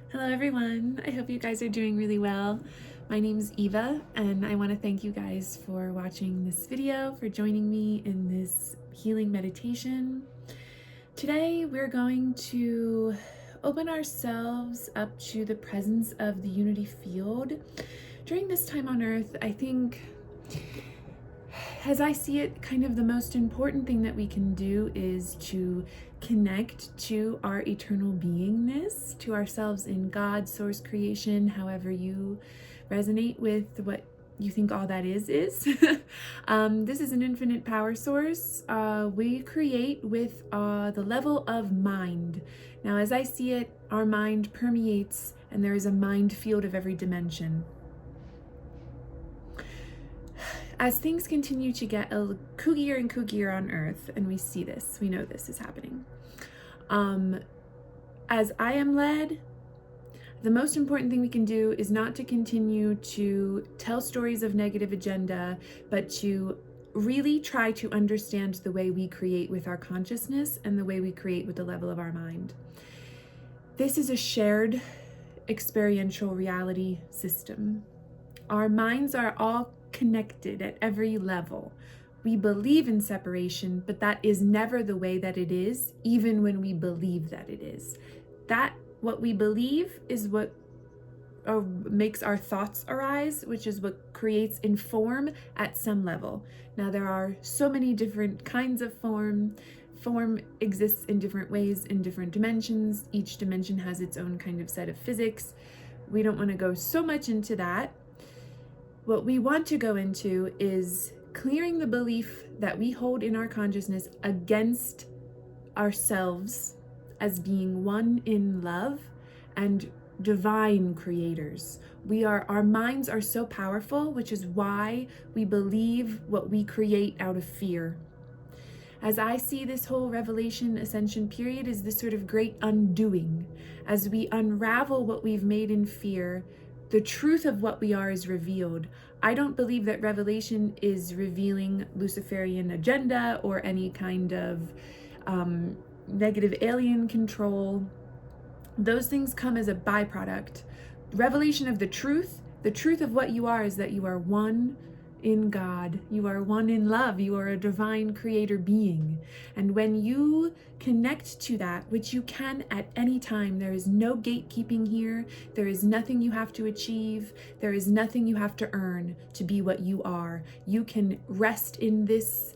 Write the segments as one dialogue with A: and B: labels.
A: Hello everyone, I hope you guys are doing really well. My name's Eva and I want to thank you guys for watching this video, for joining me in this healing meditation. Today we're going to open ourselves up to the presence of the unity field. During this time on earth, I think, as I see it, kind of the most important thing that we can do is to connect to our eternal beingness, to ourselves in God, source, creation, however you resonate with what you think all that is. This is an infinite power source. We create with the level of mind. Now, as I see it, our mind permeates and there is a mind field of every dimension. As things continue to get kookier and kookier on Earth, and we see this, we know this is happening, as I am led, the most important thing we can do is not to continue to tell stories of negative agenda, but to really try to understand the way we create with our consciousness and the way we create with the level of our mind. This is a shared experiential reality system. Our minds are all connected at every level. We believe in separation, but that is never the way that it is, even when we believe that it is. What we believe is what makes our thoughts arise, which is what creates in form at some level. Now, there are so many different kinds of form. Form exists in different ways, in different dimensions. Each dimension has its own kind of set of physics. We don't want to go so much into that. What we want to go into is clearing the belief that we hold in our consciousness against ourselves as being one in love and divine creators. Our minds are so powerful, which is why we believe what we create out of fear. As I see this whole revelation ascension period is this sort of great undoing. As we unravel what we've made in fear, the truth of what we are is revealed. I don't believe that revelation is revealing Luciferian agenda or any kind of negative alien control. Those things come as a byproduct. Revelation of the truth of what you are is that you are one in God. You are one in love. You are a divine creator being. And when you connect to that, which you can at any time, there is no gatekeeping here. There is nothing you have to achieve. There is nothing you have to earn to be what you are. You can rest in this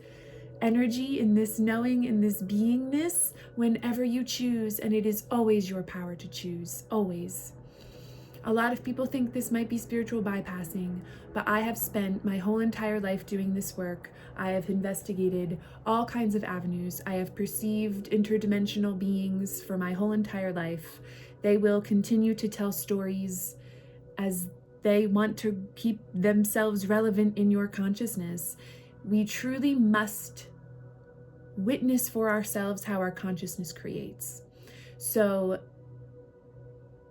A: energy, in this knowing, in this beingness whenever you choose. And it is always your power to choose. Always. A lot of people think this might be spiritual bypassing, but I have spent my whole entire life doing this work. I have investigated all kinds of avenues. I have perceived interdimensional beings for my whole entire life. They will continue to tell stories as they want to keep themselves relevant in your consciousness. We truly must witness for ourselves how our consciousness creates. So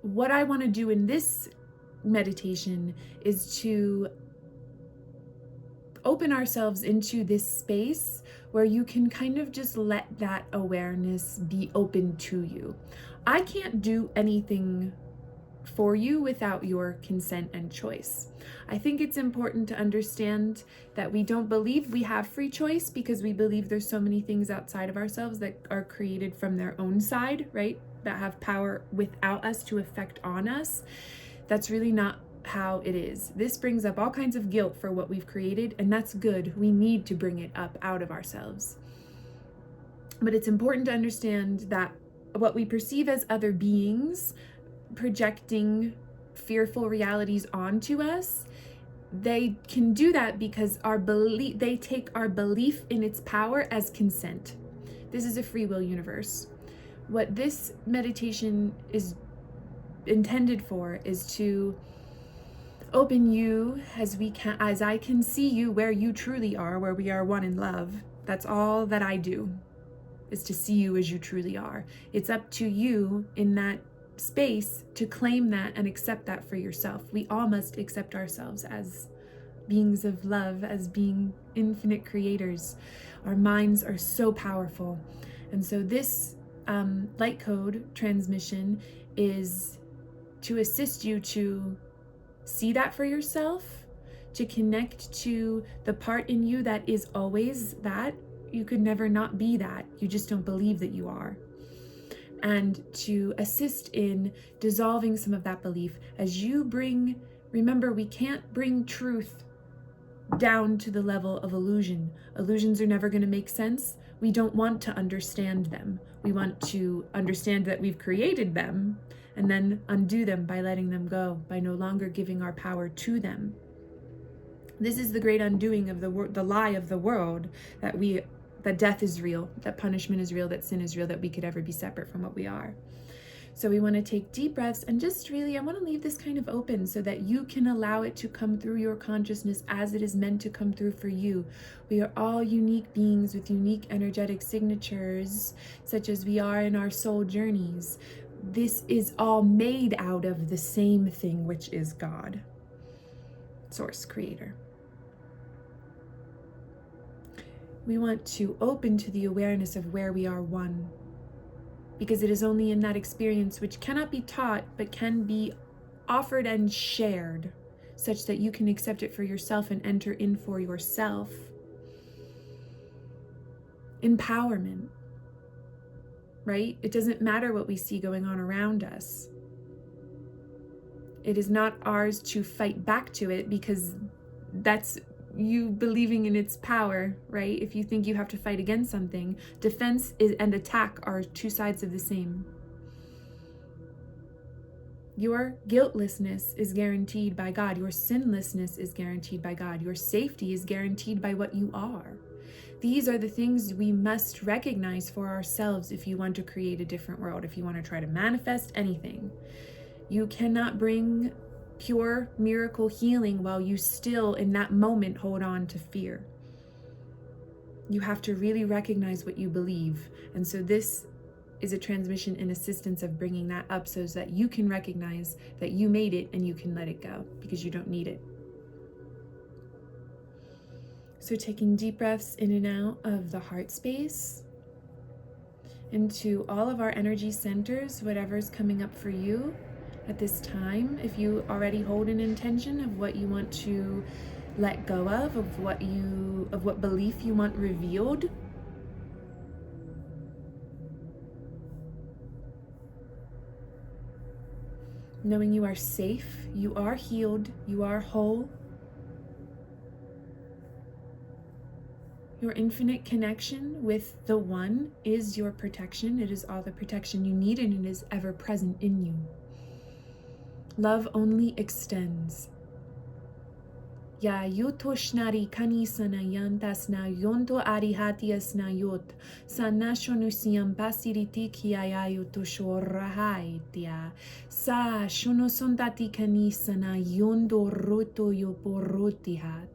A: what I want to do in this meditation is to open ourselves into this space where you can kind of just let that awareness be open to you. I can't do anything for you without your consent and choice. I think it's important to understand that we don't believe we have free choice because we believe there's so many things outside of ourselves that are created from their own side, right? That have power without us to affect on us. That's really not how it is. This brings up all kinds of guilt for what we've created, and that's good. We need to bring it up out of ourselves. But it's important to understand that what we perceive as other beings projecting fearful realities onto us, they can do that because they take our belief in its power as consent. This is a free will universe. What this meditation is intended for is to open you as I can see you where you truly are, where we are one in love. That's all that I do, is to see you as you truly are. It's up to you in that space to claim that and accept that for yourself. We all must accept ourselves as beings of love, as being infinite creators. Our minds are so powerful. And so this light code transmission is to assist you to see that for yourself, to connect to the part in you that is always that. You could never not be that. You just don't believe that you are. And to assist in dissolving some of that belief as you remember, we can't bring truth down to the level of illusion. Illusions are never going to make sense. We don't want to understand them. We want to understand that we've created them and then undo them by letting them go, by no longer giving our power to them. This is the great undoing of the lie of the world, that death is real, that punishment is real, that sin is real, that we could ever be separate from what we are. So we want to take deep breaths and just really, I want to leave this kind of open so that you can allow it to come through your consciousness as it is meant to come through for you. We are all unique beings with unique energetic signatures, such as we are in our soul journeys. This is all made out of the same thing, which is God, Source, Creator. We want to open to the awareness of where we are one, because it is only in that experience, which cannot be taught but can be offered and shared, such that you can accept it for yourself and enter in for yourself. Empowerment, right? It doesn't matter what we see going on around us. It is not ours to fight back to it, because that's you believing in its power, right? If you think you have to fight against something, defense and attack are two sides of the same. Your guiltlessness is guaranteed by God. Your sinlessness is guaranteed by God. Your safety is guaranteed by what you are. These are the things we must recognize for ourselves if you want to create a different world, if you want to try to manifest anything. You cannot bring pure miracle healing while you still in that moment hold on to fear. You have to really recognize what you believe. And so this is a transmission and assistance of bringing that up so that you can recognize that you made it and you can let it go because you don't need it. So taking deep breaths in and out of the heart space into all of our energy centers, whatever's coming up for you at this time. If you already hold an intention of what you want to let go of what belief you want revealed, knowing you are safe, you are healed, you are whole. Your infinite connection with the One is your protection. It is all the protection you need, and it is ever present in you. Love only extends. Ya yutoshnari kanisana yantasna yonto arihatiasna yot sanashonusiam pasiriti kiayayutoshorahaitia sa shonosontati kanisana yondo roto yoporotihat.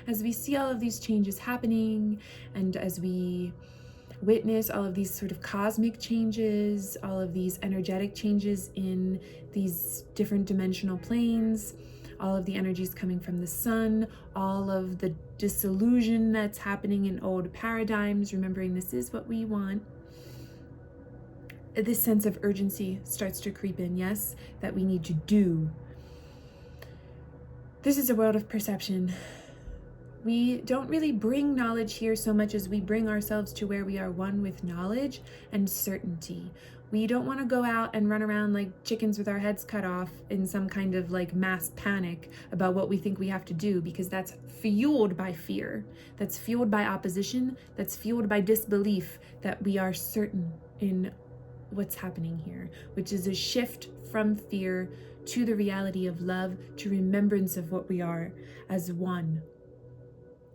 A: As we see all of these changes happening, and as we witness all of these sort of cosmic changes, all of these energetic changes in these different dimensional planes, all of the energies coming from the sun, all of the disillusion that's happening in old paradigms, remembering this is what we want, this sense of urgency starts to creep in, yes, that we need to do. This is a world of perception. We don't really bring knowledge here so much as we bring ourselves to where we are one with knowledge and certainty. We don't want to go out and run around like chickens with our heads cut off in some kind of like mass panic about what we think we have to do, because that's fueled by fear, that's fueled by opposition, that's fueled by disbelief that we are certain in what's happening here, which is a shift from fear to the reality of love, to remembrance of what we are as one.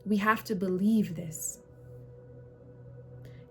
A: We have to believe this.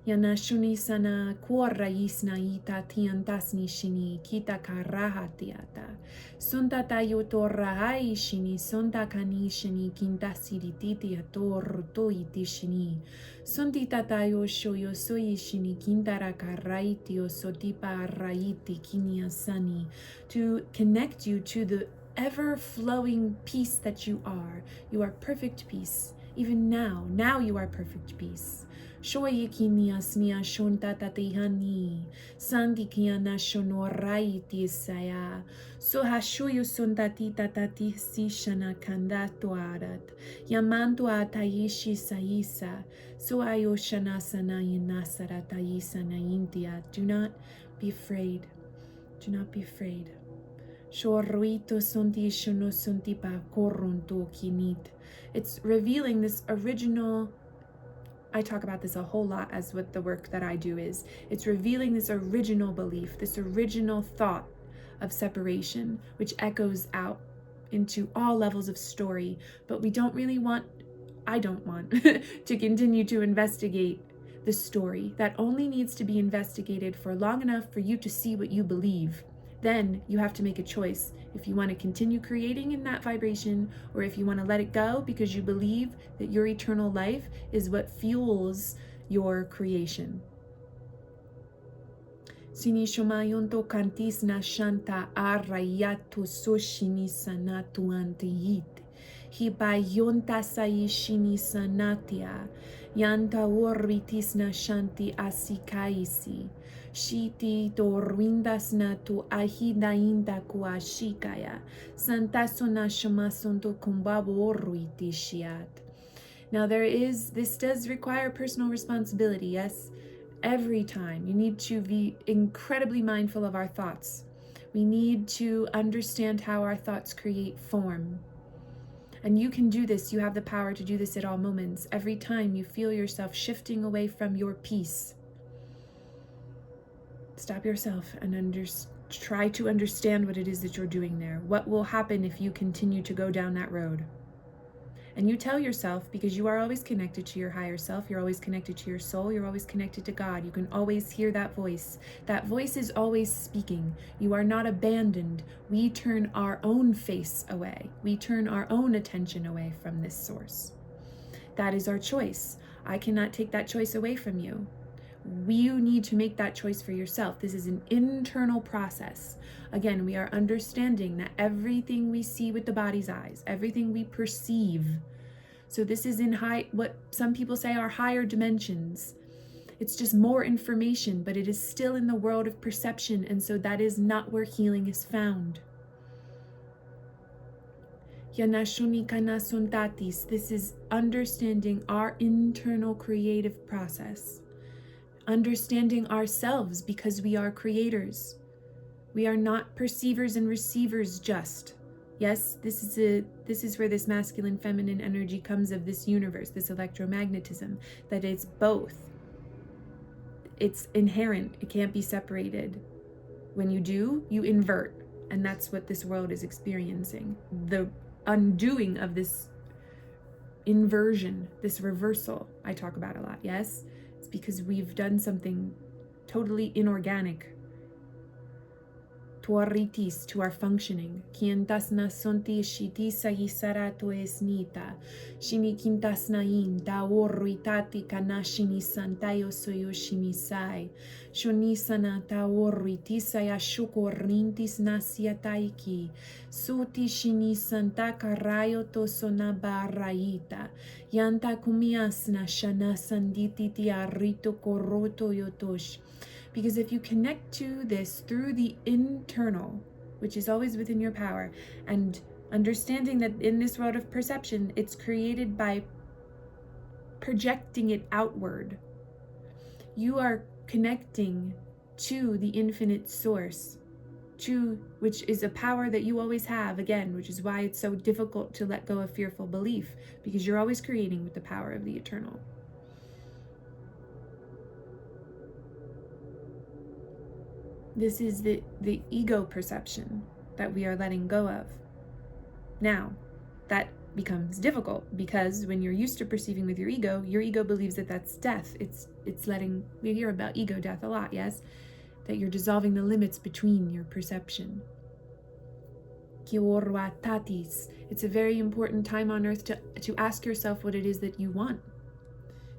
A: Yanashuni sana kuorra yisna ita tiantasni shini kita karaha tiata. Sonta tayoto rahai shini sonta kani shini kintasiri titi ator toiti shini. Sonti tatayo shoyo soyi shini kintara karaiti o sotipa raiti kinyasani. To connect you to the ever-flowing peace that you are. You are perfect peace. Even now you are perfect peace. Shoyikinia snia shontatatihani, sandikiana shonoraiti saya, sohashuyu sontati tatati si shana kandatuarat, yamantu ataishi saisa, soayo shana sanayinasara taisa naintia. Do not be afraid. Do not be afraid. Shorruito sonti shono sonti pa koronto kinit. It's revealing this original. I talk about this a whole lot as what the work that I do is. It's revealing this original belief, this original thought of separation, which echoes out into all levels of story. But we don't really want, I don't want, to continue to investigate the story. That only needs to be investigated for long enough for you to see what you believe. Then you have to make a choice if you want to continue creating in that vibration, or if you want to let it go because you believe that your eternal life is what fuels your creation. Sinishomayonto kantisna shanta arayato soshini sanatu antiyit. Hibayonta saishini sanatia. Yanta orbitisna shanti asikaisi. Shiti torwindas na tu ahidainda kuashikaya. Santasona shamasonto kumbabo orwiti shiat. Now this does require personal responsibility, yes? Every time you need to be incredibly mindful of our thoughts. We need to understand how our thoughts create form. And you can do this. You have the power to do this at all moments. Every time you feel yourself shifting away from your peace, stop yourself and try to understand what it is that you're doing there. What will happen if you continue to go down that road? And you tell yourself, because you are always connected to your higher self, you're always connected to your soul, you're always connected to God. You can always hear that voice. That voice is always speaking. You are not abandoned. We turn our own face away. We turn our own attention away from this source. That is our choice. I cannot take that choice away from you. You need to make that choice for yourself. This is an internal process. Again, we are understanding that everything we see with the body's eyes, everything we perceive. So this is in what some people say are higher dimensions. It's just more information, but it is still in the world of perception, and so that is not where healing is found. This is understanding our internal creative process. Understanding ourselves, because we are creators. We are not perceivers and receivers just. Yes, this is where this masculine feminine energy comes of this universe, this electromagnetism, that it's both. It's inherent. It can't be separated. When you do, you invert, and that's what this world is experiencing. The undoing of this inversion, this reversal, I talk about a lot, yes? It's because we've done something totally inorganic to our ritis, to our functioning. Kientasna sonti shitisa yisarato esnita. Shini kintasnain da orruitati kanashini santayo soyoshimisai. Shonisana ta orruitisa yashukorrintis nasiataiki. Suti shini santa karayo to sonabaraita. Yanta kumiasna shana sanditi tiarito koroto yotosh. Because if you connect to this through the internal, which is always within your power, and understanding that in this world of perception, it's created by projecting it outward, you are connecting to the infinite source, which is a power that you always have, again, which is why it's so difficult to let go of fearful belief, because you're always creating with the power of the eternal. This is the ego perception that we are letting go of. Now, that becomes difficult because when you're used to perceiving with your ego believes that that's death. It's letting, we hear about ego death a lot, yes? That you're dissolving the limits between your perception. It's a very important time on earth to ask yourself what it is that you want.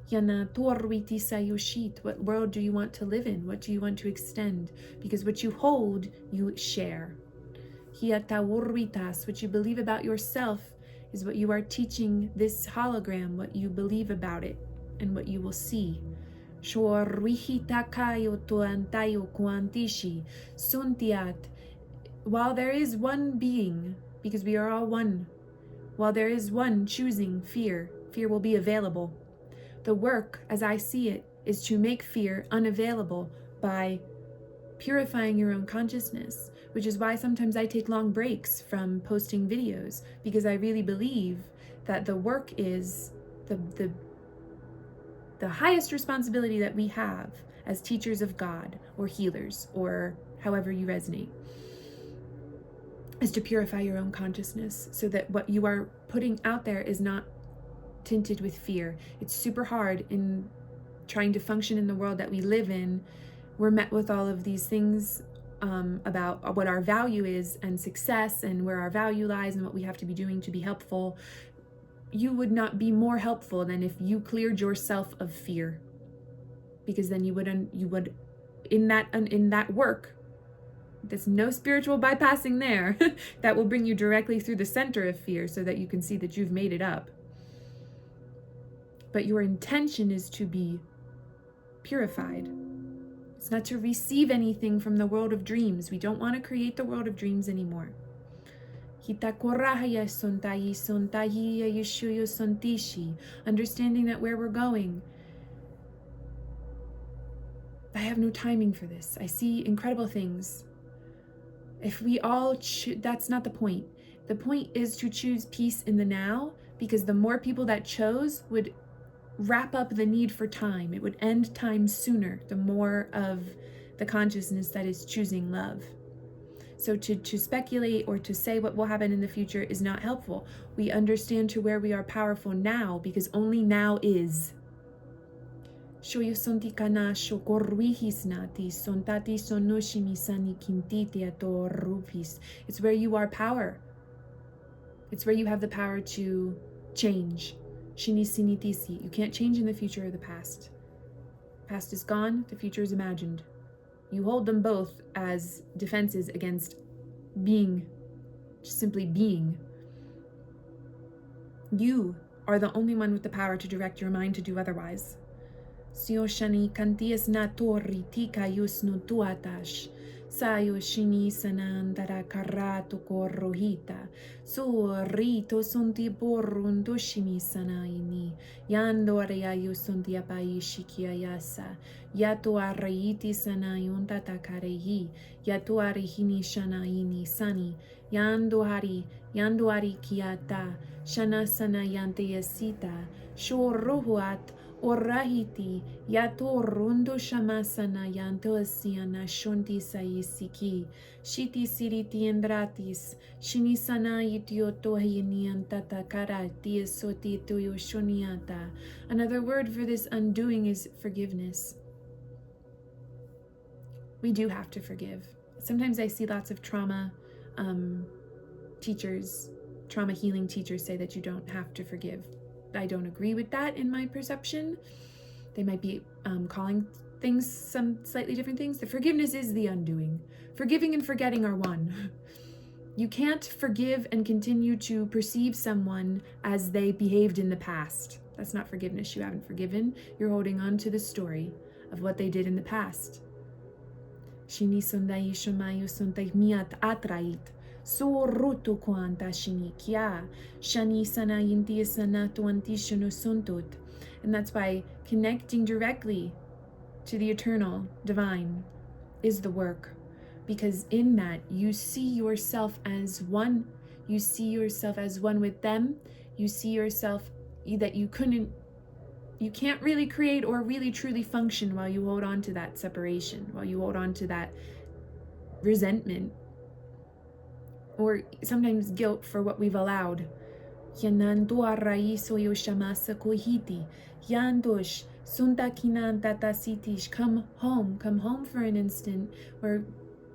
A: What world do you want to live in? What do you want to extend? Because what you hold, you share. What you believe about yourself is what you are teaching this hologram, what you believe about it, and what you will see. While there is one being, because we are all one, while there is one choosing fear, fear will be available. The work, as I see it, is to make fear unavailable by purifying your own consciousness, which is why sometimes I take long breaks from posting videos, because I really believe that the work is the highest responsibility that we have as teachers of God or healers or however you resonate, is to purify your own consciousness so that what you are putting out there is not tinted with fear. It's super hard in trying to function in the world that we live in. We're met with all of these things about what our value is and success and where our value lies and what we have to be doing to be helpful. You would not be more helpful than if you cleared yourself of fear, because then you would in that work, there's no spiritual bypassing there. That will bring you directly through the center of fear so that you can see that you've made it up. But your intention is to be purified. It's not to receive anything from the world of dreams. We don't want to create the world of dreams anymore. Understanding that where we're going, I have no timing for this. I see incredible things. If we all that's not the point. The point is to choose peace in the now, because the more people that chose would wrap up the need for time. It would end time sooner, the more of the consciousness that is choosing love. So to speculate or to say what will happen in the future is not helpful. We understand to where we are powerful now, because only now is. It's where you are power. It's where you have the power to change. You can't change in the future or the past. Past is gone, the future is imagined. You hold them both as defenses against being, just simply being. You are the only one with the power to direct your mind to do otherwise. Sioshani kantias natori tika yusno tuatash. Sayo shini sanandara karato korrohita. So rito sonti borun doshimi sanaini. Yando areayo sonti apai shikiayasa. Yato areiti sanayun tatakarehi. Yato arehini shanaini sani. Yando ari kiata. Shana sanayante yasita. Shorohuat. Orahiti yato rondo shamasana yanto asiana shonti saisiki shiti siriti endratis shinisana itioto hieniantata karati soti toyo shoniata. Another word for this undoing is forgiveness. We do have to forgive. Sometimes I see lots of trauma healing teachers say that you don't have to forgive. I don't agree with that in my perception. They might be calling things some slightly different things. The forgiveness is the undoing. Forgiving and forgetting are one. You can't forgive and continue to perceive someone as they behaved in the past. That's not forgiveness. You haven't forgiven. You're holding on to the story of what they did in the past. Shini sondai shomayu sontai miat atrait. So roto quanta shini kia shani sana yinti sana tuantishono sontut. And that's why connecting directly to the eternal divine is the work, because in that you see yourself as one. You see yourself as one with them. You see yourself that you can't really create or really truly function while you hold on to that separation, while you hold on to that resentment, or sometimes guilt for what we've allowed. Come home for an instant, where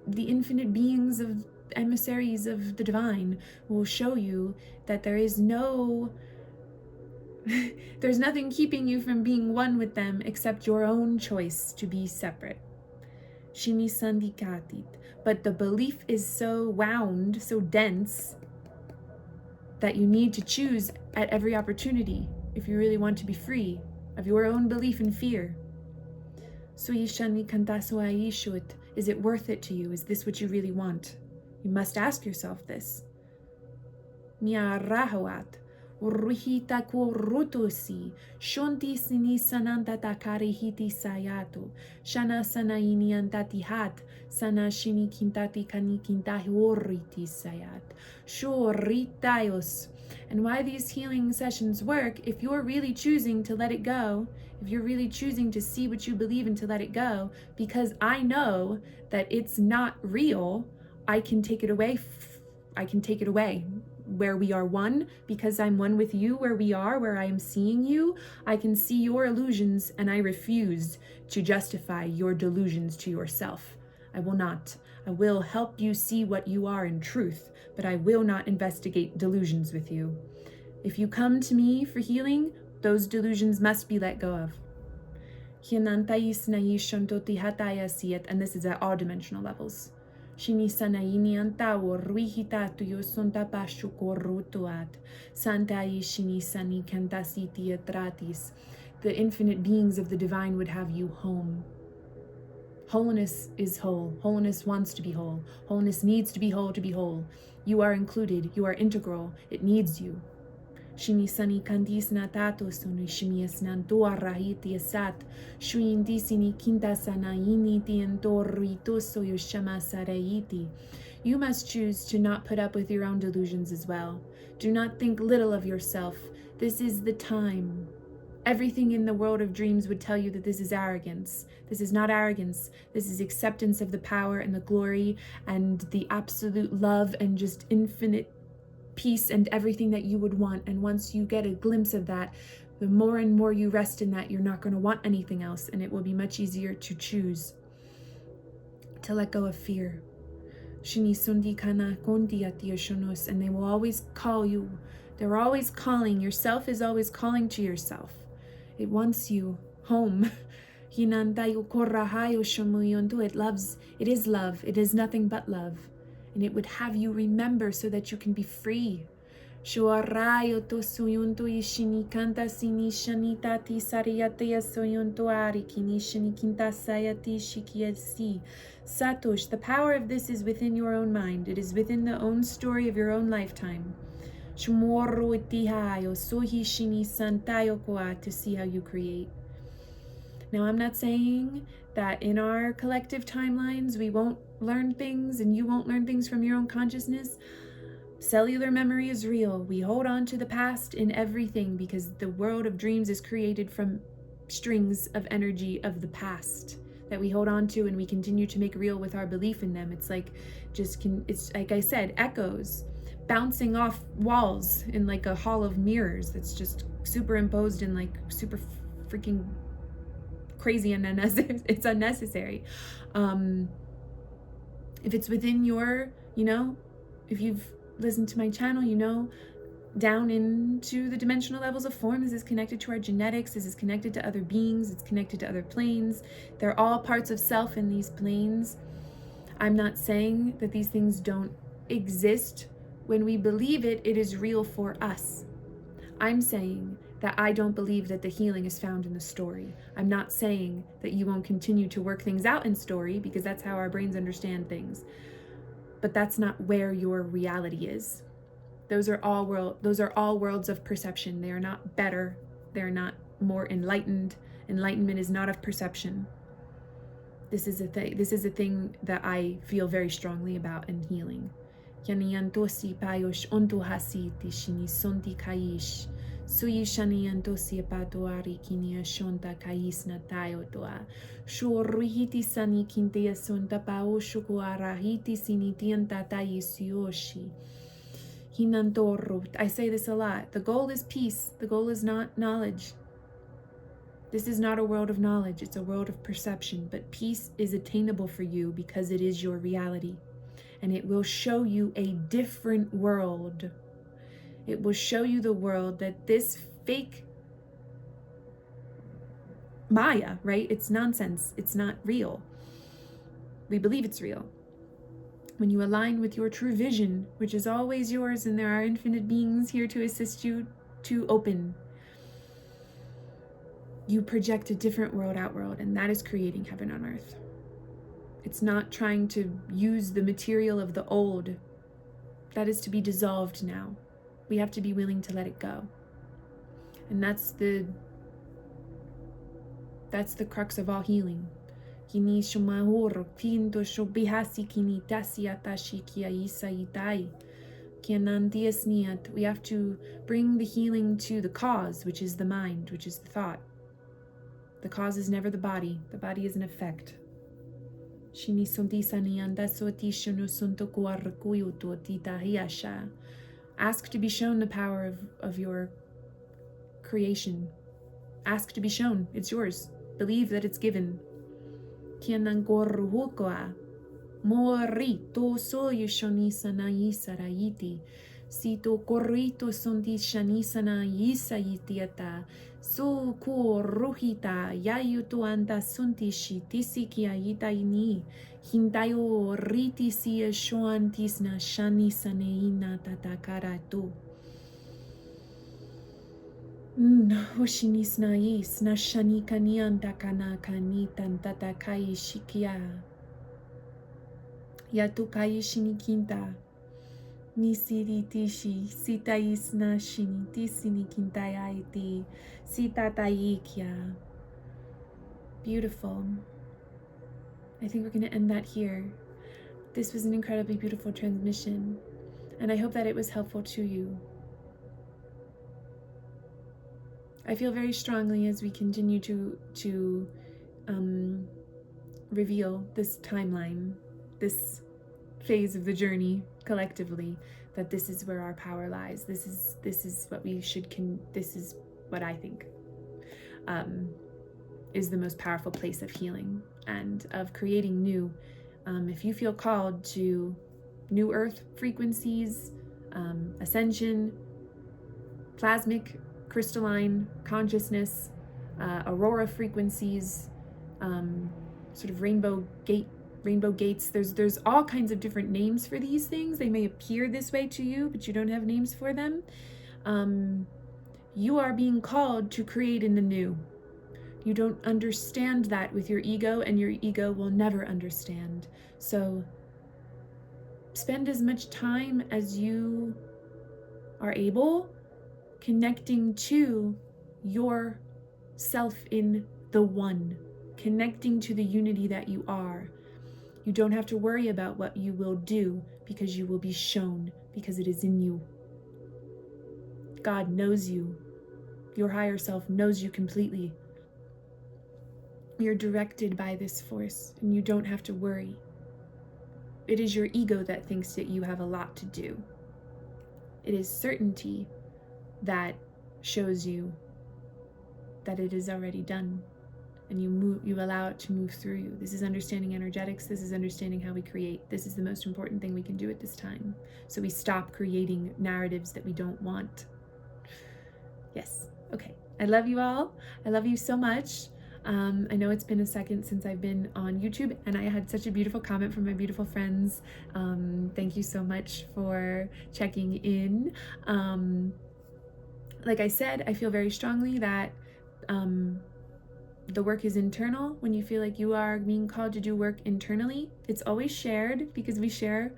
A: the infinite beings of emissaries of the divine will show you that there's nothing keeping you from being one with them except your own choice to be separate. But the belief is so wound, so dense, that you need to choose at every opportunity, if you really want to be free of your own belief and fear. Suyishani kantaswaishut. Is it worth it to you? Is this what you really want? You must ask yourself this. Mia rahoat. Ruhita kurutusi. Shonti sini sananta takari hiti sayatu. Shana sanaini antati hat. Sana shini kintati kani kintahi oriti sayat. Shoritayos. And why these healing sessions work, if you're really choosing to let it go, if you're really choosing to see what you believe and to let it go, because I know that it's not real, I can take it away. I can take it away. Where we are one, because I'm one with you, where we are, where I am seeing you, I can see your illusions, and I refuse to justify your delusions to yourself. I will not. I will help you see what you are in truth, but I will not investigate delusions with you. If you come to me for healing, those delusions must be let go of. And this is at all dimensional levels. Shinisanaini antawo ruihitatu yosonta pashu korutuat. Santai shinisani kantasiti atratis. The infinite beings of the divine would have you home. Holiness is whole. Holiness wants to be whole. Holiness needs to be whole to be whole. You are included. You are integral. It needs you. Shinisani kandis natato sonu shimias nantua rahiti asat. Shuindisini kintasana initi entorrito soyoshama saraiti. You must choose to not put up with your own delusions as well. Do not think little of yourself. This is the time. Everything in the world of dreams would tell you that this is arrogance. This is not arrogance. This is acceptance of the power and the glory and the absolute love and just infinite peace and everything that you would want. And once you get a glimpse of that, the more and more you rest in that, you're not going to want anything else, and it will be much easier to choose to let go of fear. And they will always call you. They're always calling. Yourself is always calling to yourself. It wants you home. It loves. It is love. It is nothing but love. And it would have you remember so that you can be free. Shuarayo to suyunto ishini kanta sini shanita ti sariyataya soyunto ari kinishini kinta sayati shikiasi. Satosh, the power of this is within your own mind. It is within the own story of your own lifetime. Shumoro itihayo sohi shini santayo koa, to see how you create. Now, I'm not saying that in our collective timelines we won't learn things and you won't learn things from your own consciousness. Cellular memory is real. We hold on to the past in everything because the world of dreams is created from strings of energy of the past that we hold on to and we continue to make real with our belief in them. It's like it's like I said, echoes bouncing off walls in like a hall of mirrors that's just superimposed and like super freaking crazy and unnecessary. It's unnecessary. If it's within your, if you've listened to my channel, down into the dimensional levels of form, this is connected to our genetics, this is connected to other beings, it's connected to other planes. They're all parts of self in these planes. I'm not saying that these things don't exist. When we believe it, it is real for us. I'm saying that I don't believe that the healing is found in the story. I'm not saying that you won't continue to work things out in story, because that's how our brains understand things. But that's not where your reality is. Those are all worlds of perception. They are not better. They're not more enlightened. Enlightenment is not of perception. This is a thing that I feel very strongly about in healing. Yaniantosi payosh ontuhasiti shinisonti kaish. Suyishaniantosi patoari kinia shonta kaisna tayotoa. Shuruhiti sani kintea sonta paoshukuarahiti sinitianta taisioshi. I say this a lot. The goal is peace. The goal is not knowledge. This is not a world of knowledge. It's a world of perception. But peace is attainable for you because it is your reality. And it will show you a different world. It will show you the world that this fake Maya, right? It's nonsense. It's not real. We believe it's real. When you align with your true vision, which is always yours, and there are infinite beings here to assist you to open. you project a different world outworld, and that is creating heaven on earth. It's not trying to use the material of the old. That is to be dissolved now. We have to be willing to let it go. And that's the crux of all healing. Kini shumahur pinto shobihasi kini tasi atashi kia isa itai. We have to bring the healing to the cause, which is the mind, which is the thought. The cause is never the body. The body is an effect. Ask to be shown the power of your creation. Ask to be shown. It's yours. Believe that it's given. Morito soy shonisana isaraiti. Sito corrito sondi shanisana isayitiata. So ko ruhita yayuto anda sunti shitisi kiaita ini. Hindayo riti si shoantis na shanisaneina tatakarato. Hoshinis nais na shanikanian takana kanitan tatakai shikia. Yatukai shinikinta. Nisiritishi sitais na shinitisini kintayaiti sitataikia. Beautiful. I think we're going to end that here. This was an incredibly beautiful transmission, and I hope that it was helpful to you. I feel very strongly as we continue to reveal this timeline, this phase of the journey collectively, that this is where our power lies. This is what we should this is what I think is the most powerful place of healing and of creating new. If you feel called to new earth frequencies, ascension, plasmic, crystalline consciousness, aurora frequencies, sort of rainbow gates. There's all kinds of different names for these things. They may appear this way to you, but you don't have names for them. You are being called to create in the new. You don't understand that with your ego, and your ego will never understand. So spend as much time as you are able connecting to your self in the one, connecting to the unity that you are. You don't have to worry about what you will do, because you will be shown, because it is in you. God knows you. Your higher self knows you completely. You're directed by this force, and you don't have to worry. It is your ego that thinks that you have a lot to do. It is certainty that shows you that it is already done, and you allow it to move through you. This is understanding energetics. This is understanding how we create. This is the most important thing we can do at this time. So we stop creating narratives that we don't want. Yes. Okay. I love you all. I love you so much. I know it's been a second since I've been on YouTube, and I had such a beautiful comment from my beautiful friends. Thank you so much for checking in. Like I said, I feel very strongly that the work is internal. When you feel like you are being called to do work internally, it's always shared, because we share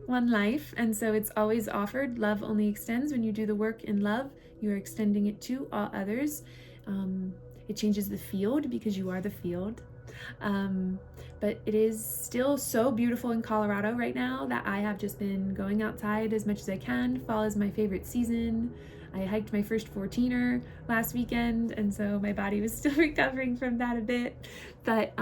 A: one life, and so it's always offered. Love only extends. When you do the work in love, you are extending it to all others. It changes the field, because you are the field. But it is still so beautiful in Colorado right now that I have just been going outside as much as I can. Fall is my favorite season. I hiked my first 14er last weekend, and so my body was still recovering from that a bit. But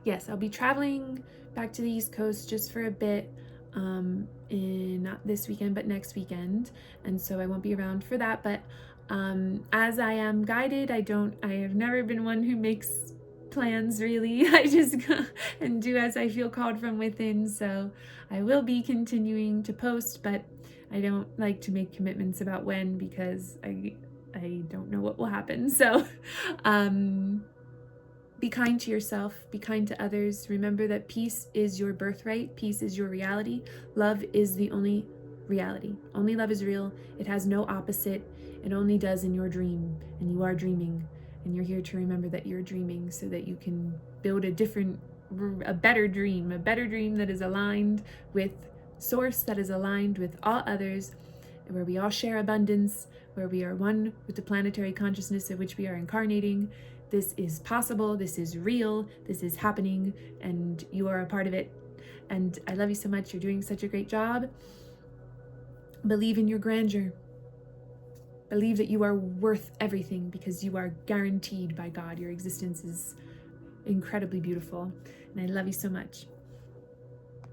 A: yes, I'll be traveling back to the East Coast just for a bit, not this weekend, but next weekend. And so I won't be around for that. But as I am guided, I have never been one who makes plans, really. I just go and do as I feel called from within. So I will be continuing to post, but I don't like to make commitments about when, because I don't know what will happen. So be kind to yourself, be kind to others. Remember that peace is your birthright, peace is your reality. Love is the only reality. Only love is real. It has no opposite. It only does in your dream, and you are dreaming, And you're here to remember that you're dreaming so that you can build a better dream that is aligned with Source, that is aligned with all others, where we all share abundance, where we are one with the planetary consciousness of which we are incarnating. This is possible, this is real, this is happening, and you are a part of it. And I love you so much. You're doing such a great job. Believe in your grandeur. Believe that you are worth everything, because you are guaranteed by God. Your existence is incredibly beautiful. And I love you so much.